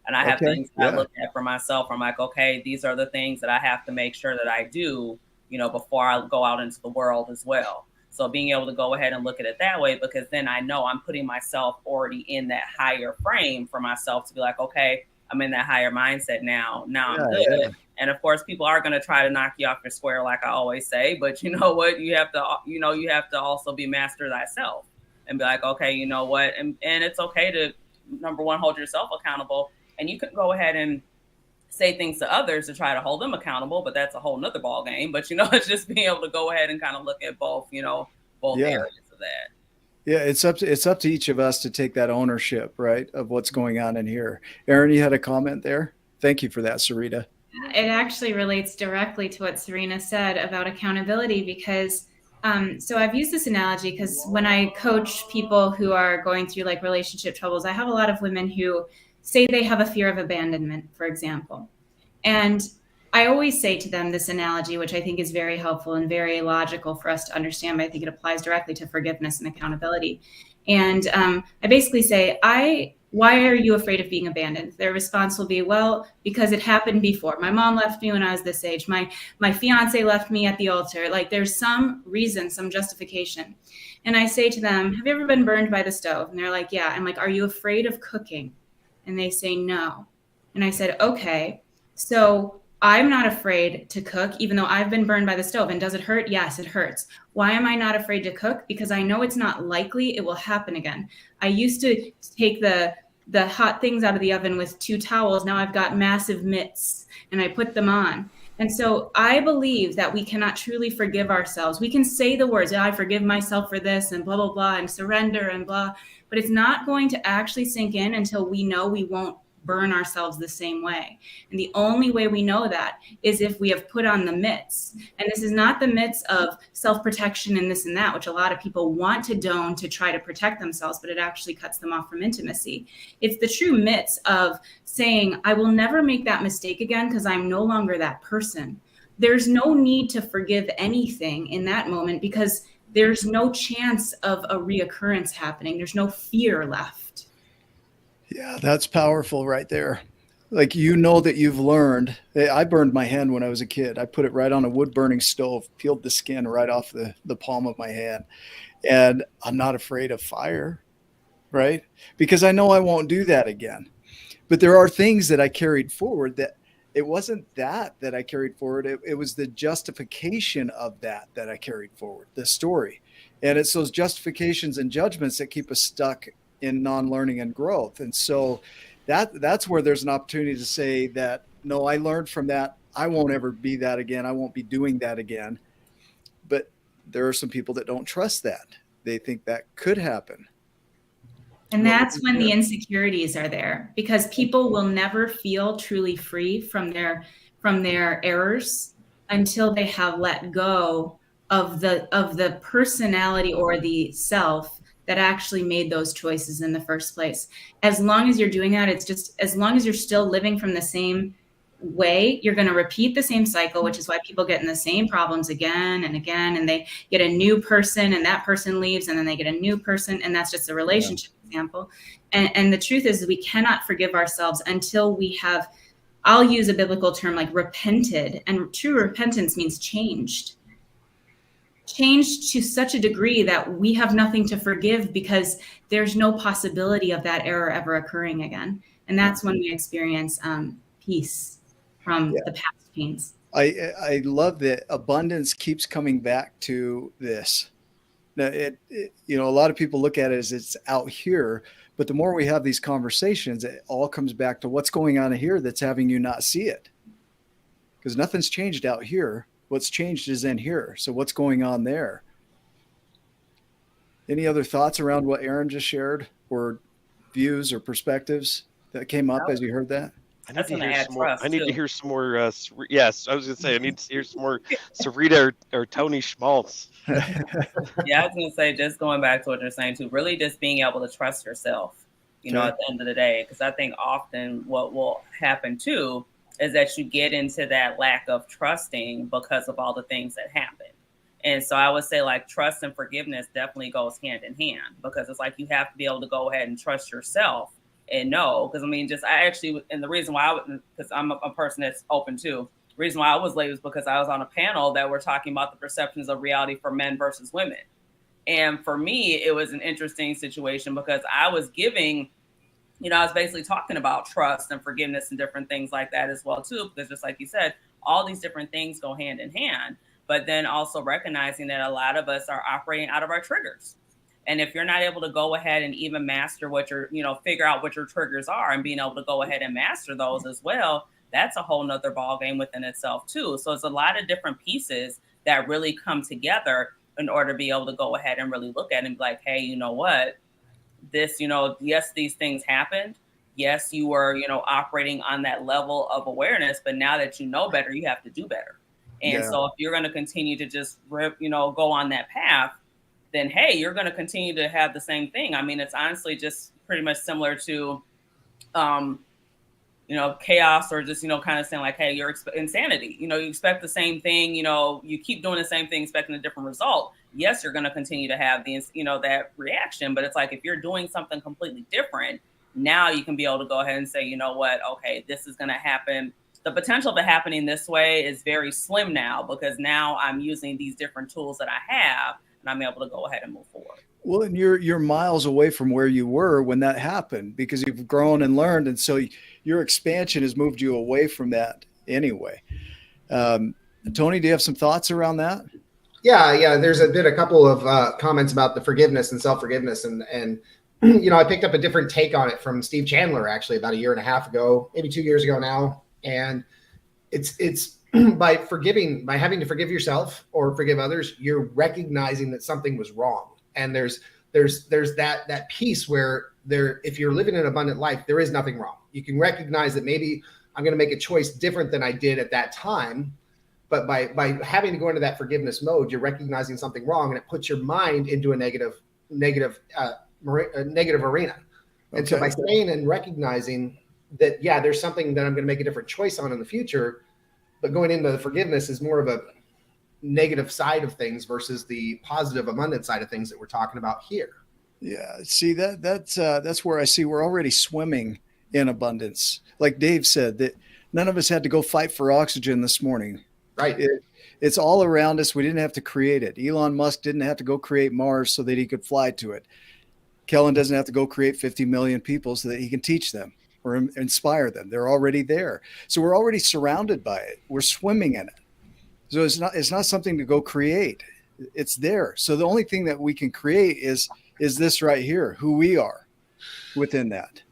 And I have things that I look at for myself. I'm like, okay, these are the things that I have to make sure that I do, before I go out into the world as well. So being able to go ahead and look at it that way, because then I know I'm putting myself already in that higher frame for myself to be like, okay, I'm in that higher mindset now. Now I'm good. Yeah. And of course, people are going to try to knock you off your square, like I always say. But you know what? You have to also be master thyself and be like, okay, you know what? And it's okay to, number one, hold yourself accountable. And you can go ahead and say things to others to try to hold them accountable. But that's a whole nother ball game. But, it's just being able to go ahead and kind of look at both areas of that. Yeah, it's up to each of us to take that ownership, right, of what's going on in here. Erin, you had a comment there? Thank you for that, Sarita. It actually relates directly to what Serena said about accountability because so I've used this analogy because when I coach people who are going through like relationship troubles, I have a lot of women who say they have a fear of abandonment, for example. And I always say to them this analogy, which I think is very helpful and very logical for us to understand, but I think it applies directly to forgiveness and accountability. And I basically say, why are you afraid of being abandoned? Their response will be, well, because it happened before. My mom left me when I was this age. My fiance left me at the altar. Like there's some reason, some justification. And I say to them, have you ever been burned by the stove? And they're like, yeah. I'm like, are you afraid of cooking? And they say, no. And I said, okay, so I'm not afraid to cook, even though I've been burned by the stove. And does it hurt? Yes, it hurts. Why am I not afraid to cook? Because I know it's not likely it will happen again. I used to take the hot things out of the oven with 2 towels. Now I've got massive mitts and I put them on. And so I believe that we cannot truly forgive ourselves. We can say the words, I forgive myself for this and blah, blah, blah, and surrender and blah, but it's not going to actually sink in until we know we won't burn ourselves the same way. And the only way we know that is if we have put on the mitts. And this is not the mitts of self-protection and this and that, which a lot of people want to don to try to protect themselves, but it actually cuts them off from intimacy. It's the true mitts of saying, I will never make that mistake again because I'm no longer that person. There's no need to forgive anything in that moment because there's no chance of a reoccurrence happening. There's no fear left. Yeah, that's powerful right there. like, that you've learned. I burned my hand when I was a kid. I put it right on a wood burning stove, peeled the skin right off the palm of my hand. And I'm not afraid of fire, right? Because I know I won't do that again. But there are things that I carried forward that it wasn't that I carried forward. It was the justification of that I carried forward, the story. And it's those justifications and judgments that keep us stuck in non-learning and growth. And so that's where there's an opportunity to say that, no, I learned from that. I won't ever be that again. I won't be doing that again. But there are some people that don't trust that. They think that could happen. And that's when the insecurities are there, because people will never feel truly free from their errors until they have let go of the personality or the self that actually made those choices in the first place. As long as you're doing that, it's just, as long as you're still living from the same way, you're going to repeat the same cycle, which is why people get in the same problems again and again, and they get a new person and that person leaves, and then they get a new person, and that's just a relationship example. And the truth is, we cannot forgive ourselves until we have, I'll use a biblical term like repented, and true repentance means changed to such a degree that we have nothing to forgive, because there's no possibility of that error ever occurring again. And that's when we experience peace from the past pains. I love that abundance keeps coming back to this. Now, a lot of people look at it as it's out here, but the more we have these conversations, it all comes back to what's going on here that's having you not see it. Because nothing's changed out here. What's changed is in here. So what's going on there? Any other thoughts around what Erin just shared, or views or perspectives that came up as you heard that? I need to hear some more. Yes, I was going to say, I need to hear some more Sarita or Tony Schmaltz. Yeah, I was going to say, just going back to what you're saying too, really just being able to trust yourself, at the end of the day. Because I think often what will happen too is that you get into that lack of trusting because of all the things that happen. And so I would say, like, trust and forgiveness definitely goes hand in hand, because it's like you have to be able to go ahead and trust yourself. And no, because and the reason why because I'm a person that's open too. The reason why I was late was because I was on a panel that were talking about the perceptions of reality for men versus women. And for me, it was an interesting situation, because I was giving, I was basically talking about trust and forgiveness and different things like that as well too, because just like you said, all these different things go hand in hand, but then also recognizing that a lot of us are operating out of our triggers. And if you're not able to go ahead and even master what figure out what your triggers are and being able to go ahead and master those as well, that's a whole nother ballgame within itself too. So it's a lot of different pieces that really come together in order to be able to go ahead and really look at it and be like, hey, you know what? This, yes, these things happened. Yes, you were, operating on that level of awareness, but now that you know better, you have to do better. And so if you're going to continue to just, go on that path, then, hey, you're going to continue to have the same thing. I mean, it's honestly just pretty much similar to, chaos, or just, kind of saying like, hey, you're insanity. You expect the same thing, you keep doing the same thing, expecting a different result. Yes, you're going to continue to have that reaction. But it's like, if you're doing something completely different, now you can be able to go ahead and say, you know what, okay, this is going to happen. The potential of it happening this way is very slim now, because now I'm using these different tools that I have, and I'm able to go ahead and move forward. Well, and you're miles away from where you were when that happened, because you've grown and learned. And so your expansion has moved you away from that anyway. Tony, do you have some thoughts around that? Yeah. There's been a couple of comments about the forgiveness and self-forgiveness. And I picked up a different take on it from Steve Chandler, actually, about a year and a half ago, maybe 2 years ago now. And it's by having to forgive yourself or forgive others, you're recognizing that something was wrong. And there's that piece where if you're living an abundant life, there is nothing wrong. You can recognize that maybe I'm going to make a choice different than I did at that time. But by having to go into that forgiveness mode, you're recognizing something wrong, and it puts your mind into a negative arena. And so by staying and recognizing that, there's something that I'm going to make a different choice on in the future, but going into the forgiveness is more of a negative side of things versus the positive, abundant side of things that we're talking about here. Yeah. See, that's where I see we're already swimming in abundance. Like Dave said, that none of us had to go fight for oxygen this morning. Right. It's all around us. We didn't have to create it. Elon Musk didn't have to go create Mars so that he could fly to it. Kellen doesn't have to go create 50 million people so that he can teach them or inspire them. They're already there. So we're already surrounded by it. We're swimming in it. So it's not something to go create. It's there. So the only thing that we can create is this right here, who we are within that.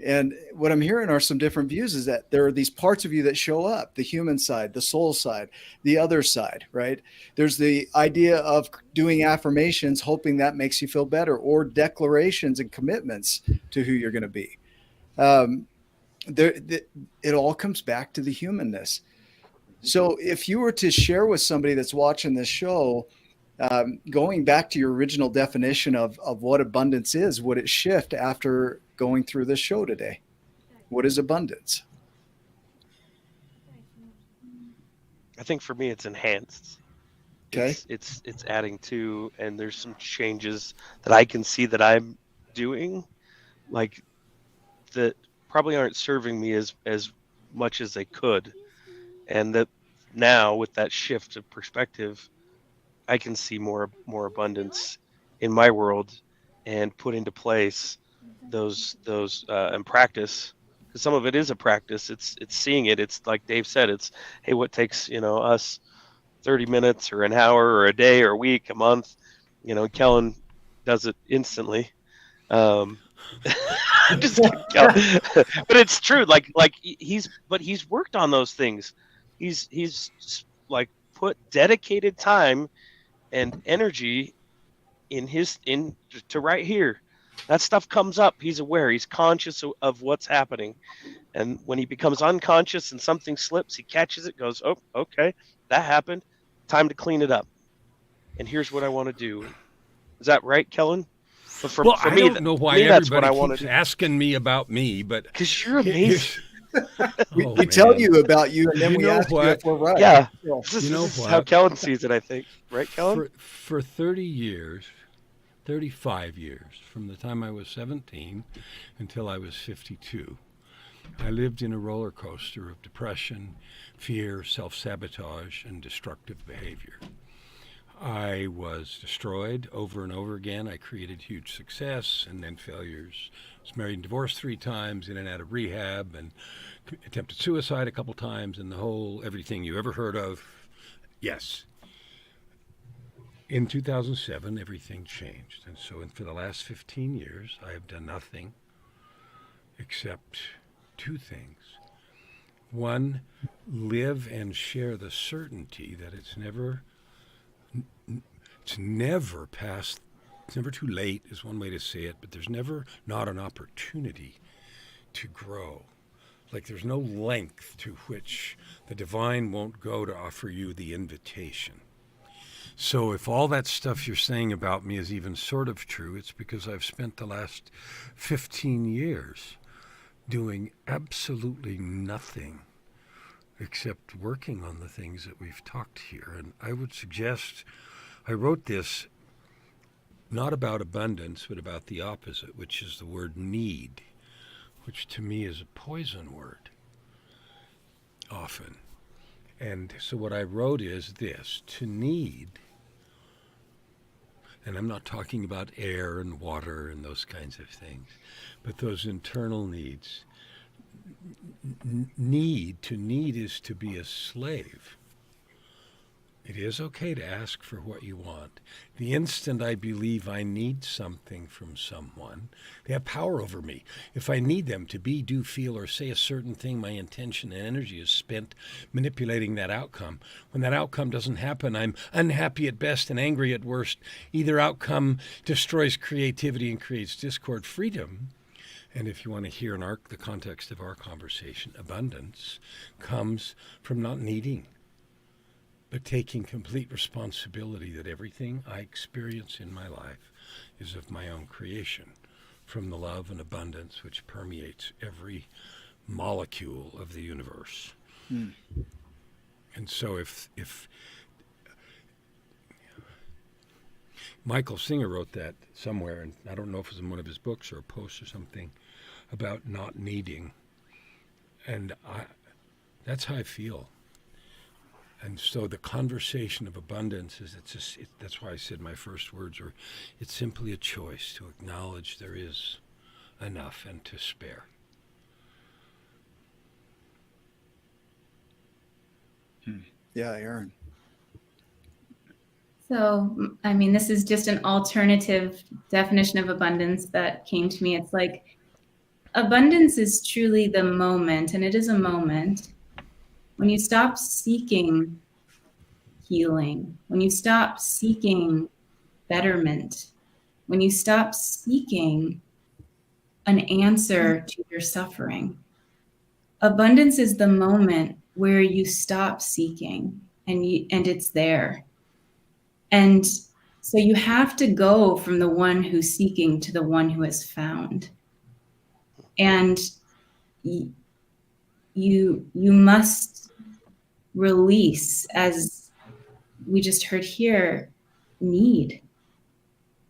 And what I'm hearing are some different views, is that there are these parts of you that show up, the human side, the soul side, the other side, right? There's the idea of doing affirmations, hoping that makes you feel better, or declarations and commitments to who you're going to be. It all comes back to the humanness. So if you were to share with somebody that's watching this show, going back to your original definition of what abundance is, would it shift after going through this show today? What is abundance? I think for me, it's enhanced. Okay. It's adding to, and there's some changes that I can see that I'm doing, like, that probably aren't serving me as much as they could. And that now, with that shift of perspective, I can see more abundance in my world and put into place those and practice, because some of it is a practice. It's seeing it. It's like Dave said, it's, hey, what takes us 30 minutes or an hour or a day or a week, a month, Kellen does it instantly. I'm just kidding, Kellen. But it's true. Like he's worked on those things. He's like put dedicated time and energy to right here. That stuff comes up. He's aware. He's conscious of what's happening. And when he becomes unconscious and something slips, he catches it, goes, oh, okay, that happened. Time to clean it up. And here's what I want to do. Is that right, Kellen? But for I me, don't know why everybody keeps asking me about me, but because you're amazing. We tell you about you, and then we ask you if we're right. Yeah. So, This is how Kellen sees it, I think. Right, Kellen? For 30 years, 35 years, from the time I was 17 until I was 52, I lived in a roller coaster of depression, fear, self-sabotage, and destructive behavior. I was destroyed over and over again. I created huge success and then failures. I was married and divorced 3 times, in and out of rehab, and attempted suicide a couple times, and the whole everything you ever heard of. Yes. In 2007, everything changed. And so for the last 15 years, I have done nothing except 2 things. One, live and share the certainty that it's never past, it's never too late is one way to say it, but there's never not an opportunity to grow. Like there's no length to which the divine won't go to offer you the invitation. So if all that stuff you're saying about me is even sort of true, it's because I've spent the last 15 years doing absolutely nothing except working on the things that we've talked here. And I would suggest, I wrote this not about abundance, but about the opposite, which is the word need, which to me is a poison word often. And so what I wrote is this: to need, and I'm not talking about air and water and those kinds of things, but those internal needs. To need is to be a slave. It is okay to ask for what you want. The instant I believe I need something from someone, they have power over me. If I need them to be, do, feel, or say a certain thing, my intention and energy is spent manipulating that outcome. When that outcome doesn't happen, I'm unhappy at best and angry at worst. Either outcome destroys creativity and creates discord. Freedom, and if you want to hear the context of our conversation, abundance comes from not needing, but taking complete responsibility that everything I experience in my life is of my own creation, from the love and abundance which permeates every molecule of the universe. And so if Michael Singer wrote that somewhere, and I don't know if it was in one of his books or a post or something, about not needing. And that's how I feel. And so the conversation of abundance is, that's why I said my first words were, it's simply a choice to acknowledge there is enough and to spare. Yeah, Erin. So, I mean, this is just an alternative definition of abundance that came to me. It's like abundance is truly the moment, and it is a moment when you stop seeking healing, when you stop seeking betterment, when you stop seeking an answer to your suffering. Abundance is the moment where you stop seeking and it's there. And so you have to go from the one who's seeking to the one who has found. And you must release, as we just heard here, need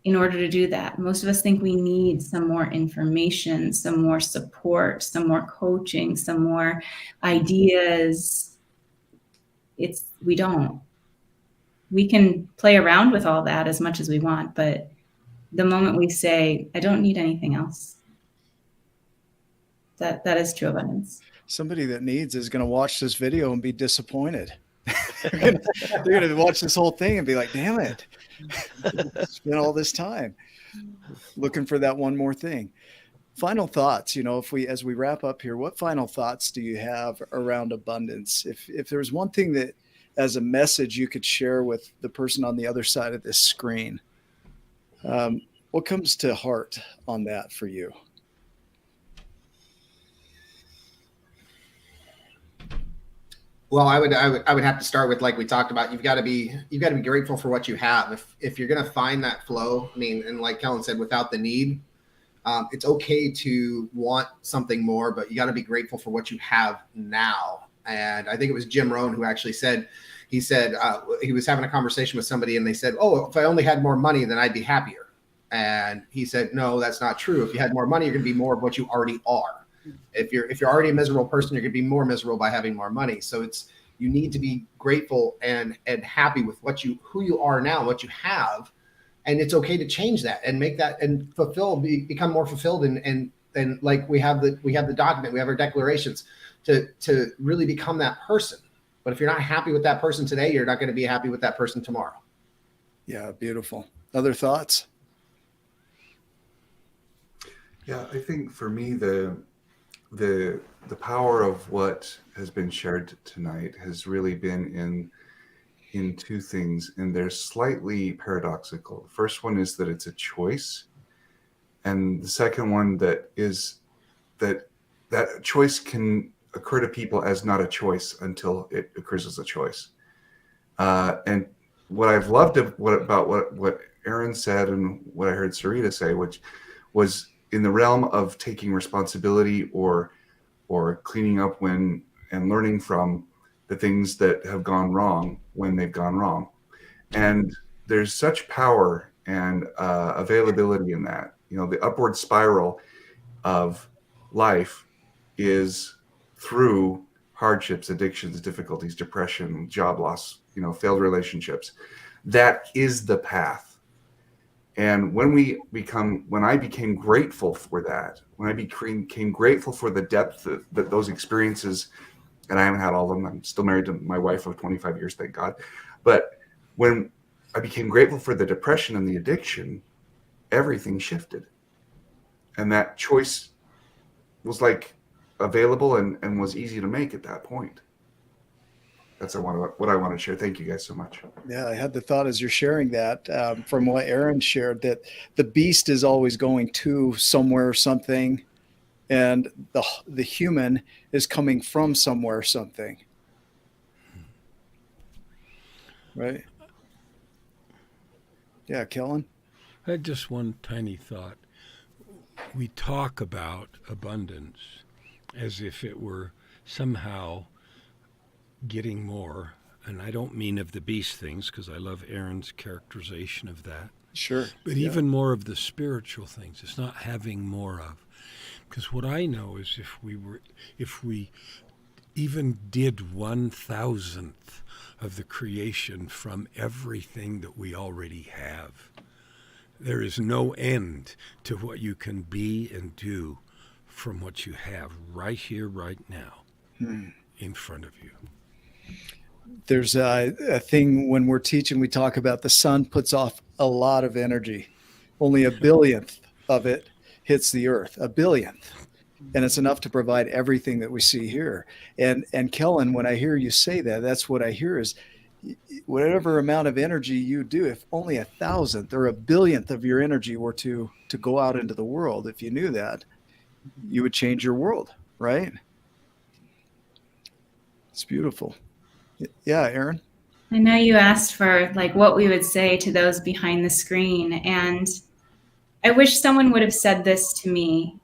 in order to do that. Most of us think we need some more information, some more support, some more coaching, some more ideas. We don't. We can play around with all that as much as we want, but the moment we say, I don't need anything else, that is true abundance. Somebody that needs is going to watch this video and be disappointed. They're going to watch this whole thing and be like, damn it. Spent all this time looking for that one more thing. Final thoughts, as we wrap up here, what final thoughts do you have around abundance? If there's one thing that as a message you could share with the person on the other side of this screen, what comes to heart on that for you? Well, I would have to start with, like we talked about, you've got to be grateful for what you have. If you're going to find that flow, I mean, and like Kellen said, without the need, it's okay to want something more, but you got to be grateful for what you have now. And I think it was Jim Rohn who actually said, he was having a conversation with somebody and they said, oh, if I only had more money, then I'd be happier. And he said, no, that's not true. If you had more money, you're going to be more of what you already are. If you're already a miserable person, you're going to be more miserable by having more money. So you need to be grateful and happy with who you are now, what you have. And it's okay to change that and make that and become more fulfilled. And like we have the document, we have our declarations to really become that person. But if you're not happy with that person today, you're not going to be happy with that person tomorrow. Yeah. Beautiful. Other thoughts? Yeah. I think for me, the power of what has been shared tonight has really been in two things, and they're slightly paradoxical. The first one is that it's a choice, and the second one that is that choice can occur to people as not a choice until it occurs as a choice. And what I've loved about what Erin said and what I heard Sarita say, which was in the realm of taking responsibility or cleaning up and learning from the things that have gone wrong when they've gone wrong. And there's such power and availability in that. The upward spiral of life is through hardships, addictions, difficulties, depression, job loss, failed relationships. That is the path. And when I became grateful for that, when I became grateful for the depth that those experiences, and I haven't had all of them, I'm still married to my wife of 25 years, thank God. But when I became grateful for the depression and the addiction, everything shifted. And that choice was like available and was easy to make at that point. That's what I want to share. Thank you guys so much. Yeah, I had the thought as you're sharing that from what Erin shared, that the beast is always going to somewhere, something, and the human is coming from somewhere, something. Right? Yeah, Kellen? I had just one tiny thought. We talk about abundance as if it were somehow getting more, and I don't mean of the beast things, because I love Erin's characterization of that. Sure. But even more of the spiritual things. It's not having more of. Because what I know is if we even did 1,000th of the creation from everything that we already have, there is no end to what you can be and do from what you have right here, right now, in front of you. There's a thing when we're teaching, we talk about the sun puts off a lot of energy. Only a billionth of it hits the earth, a billionth. And it's enough to provide everything that we see here. And Kellen, when I hear you say that, that's what I hear is whatever amount of energy you do, if only 1,000th or a billionth of your energy were to go out into the world, if you knew that, you would change your world, right? It's beautiful. Yeah, Erin? I know you asked for like what we would say to those behind the screen, and I wish someone would have said this to me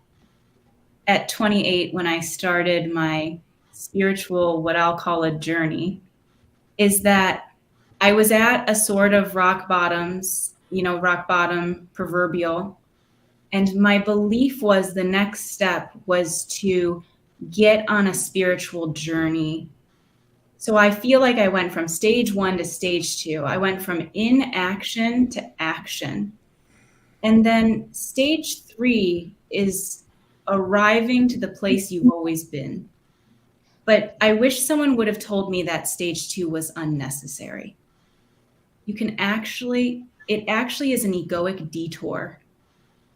at 28 when I started my spiritual, what I'll call a journey, is that I was at a sort of rock bottom proverbial. And my belief was the next step was to get on a spiritual journey. So I feel like I went from stage 1 to stage 2. I went from inaction to action. And then stage 3 is arriving to the place you've always been. But I wish someone would have told me that stage 2 was unnecessary. It actually is an egoic detour.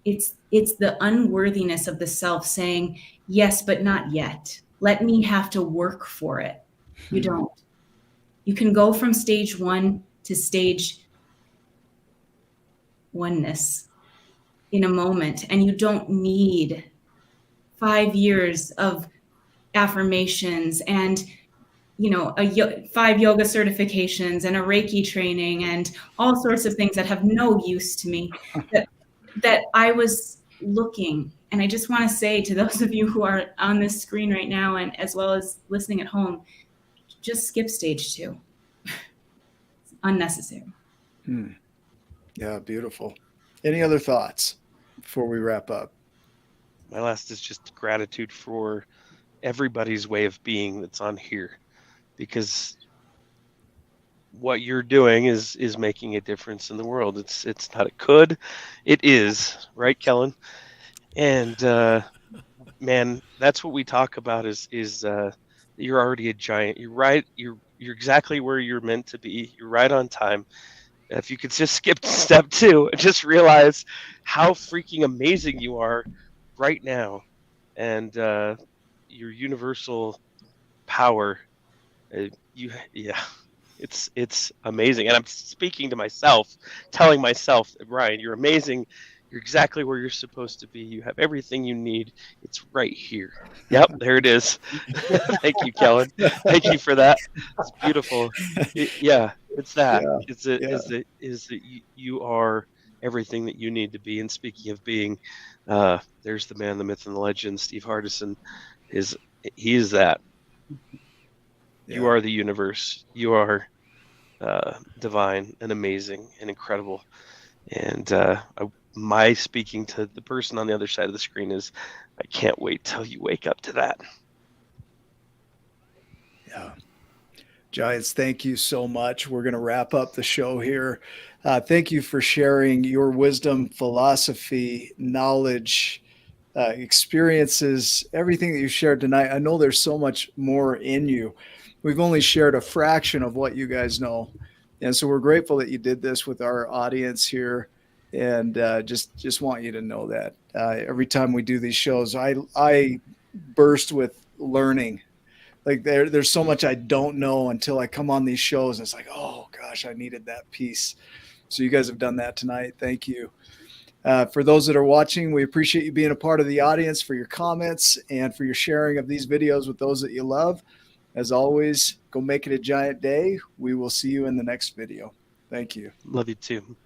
It's the unworthiness of the self saying, yes, but not yet. Let me have to work for it. You don't. You can go from stage 1 to stage oneness in a moment, and you don't need 5 years of affirmations and 5 yoga certifications and a Reiki training and all sorts of things that have no use to me that I was looking. And I just want to say to those of you who are on this screen right now and as well as listening at home, just skip stage 2. It's unnecessary. Yeah, beautiful. Any other thoughts before we wrap up? My last is just gratitude for everybody's way of being that's on here, because what you're doing is making a difference in the world. It's not it could, it is, right, Kellen? And man, that's what we talk about is you're already a giant. You're right. You're exactly where you're meant to be. You're right on time. If you could just skip to step 2 and just realize how freaking amazing you are right now, and your universal power, it's amazing. And I'm speaking to myself, telling myself, Ryan, you're amazing. You're exactly where you're supposed to be. You have everything you need. It's right here. Yep, there it is. Thank you, Kellen. Thank you for that. It's beautiful. It's that. Yeah. Is that you are everything that you need to be. And speaking of being, there's the man, the myth, and the legend. Steve Hardison he is that. Yeah. You are the universe. You are divine and amazing and incredible. And my speaking to the person on the other side of the screen is, I can't wait till you wake up to that. Yeah. Giants, thank you so much. We're going to wrap up the show here. Thank you for sharing your wisdom, philosophy, knowledge, experiences, everything that you shared tonight. I know there's so much more in you. We've only shared a fraction of what you guys know. And so we're grateful that you did this with our audience here. And just want you to know that every time we do these shows, I burst with learning. Like there's so much I don't know until I come on these shows. And it's like, oh gosh, I needed that piece. So you guys have done that tonight. Thank you. For those that are watching, we appreciate you being a part of the audience, for your comments and for your sharing of these videos with those that you love. As always, go make it a giant day. We will see you in the next video. Thank you. Love you too.